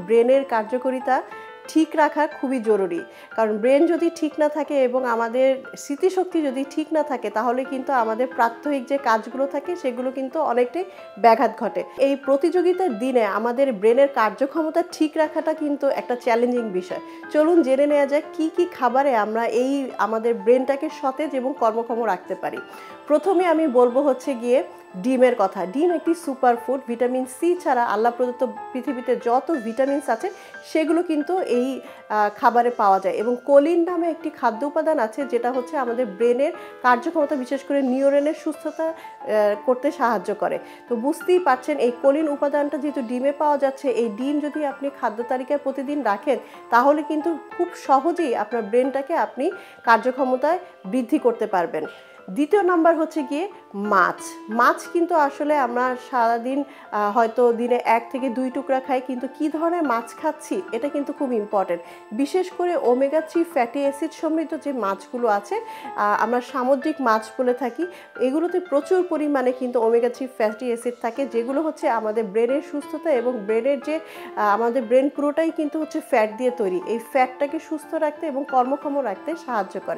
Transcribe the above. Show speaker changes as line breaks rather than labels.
ব্রেনের কার্যকারিতা ঠিক রাখা খুবই জরুরি। কারণ ব্রেন যদি ঠিক না থাকে এবং আমাদের স্মৃতিশক্তি যদি ঠিক না থাকে তাহলে কিন্তু আমাদের প্রাত্যহিক যে কাজগুলো থাকে সেগুলো কিন্তু অনেকটাই ব্যাঘাত ঘটে। এই প্রতিযোগিতার দিনে আমাদের ব্রেনের কার্যক্ষমতা ঠিক রাখাটা কিন্তু একটা চ্যালেঞ্জিং বিষয়। চলুন জেনে নেওয়া যাক কী কী খাবারে আমরা এই আমাদের ব্রেনটাকে সতেজ এবং কর্মক্ষম রাখতে পারি। প্রথমে আমি বলবো হচ্ছে গিয়ে ডিমের কথা। ডিম একটি সুপার ফুড। ভিটামিন সি ছাড়া আল্লাহ প্রদত্ত পৃথিবীতে যত ভিটামিনস আছে সেগুলো কিন্তু এই খাবারে পাওয়া যায় এবং কোলিন নামে একটি খাদ্য উপাদান আছে যেটা হচ্ছে আমাদের ব্রেনের কার্যক্ষমতা বিশেষ করে নিউরনের সুস্থতা করতে সাহায্য করে। তো বুঝতেই পারছেন এই কোলিন উপাদানটা যেহেতু ডিমে পাওয়া যাচ্ছে, এই ডিম যদি আপনি খাদ্য তালিকায় প্রতিদিন রাখেন তাহলে কিন্তু খুব সহজেই আপনার ব্রেনটাকে আপনি কার্যক্ষমতায় বৃদ্ধি করতে পারবেন। দ্বিতীয় নাম্বার হচ্ছে গিয়ে মাছ। মাছ কিন্তু আসলে আমরা সারাদিন হয়তো দিনে 1 থেকে 2 টুকরা খাই, কিন্তু কী ধরনের মাছ খাচ্ছি এটা কিন্তু খুব ইম্পর্টেন্ট। বিশেষ করে ওমেগা 3 ফ্যাটি অ্যাসিড সমৃদ্ধ যে মাছগুলো আছে, আমরা সামুদ্রিক মাছ বলে থাকি, এগুলোতে প্রচুর পরিমাণে কিন্তু ওমেগা 3 ফ্যাটি অ্যাসিড থাকে, যেগুলো হচ্ছে আমাদের ব্রেনের সুস্থতা এবং ব্রেনের যে আমাদের ব্রেন পুরোটাই কিন্তু হচ্ছে ফ্যাট দিয়ে তৈরি। এই ফ্যাটটাকে সুস্থ রাখতে এবং কর্মক্ষম রাখতে সাহায্য করে।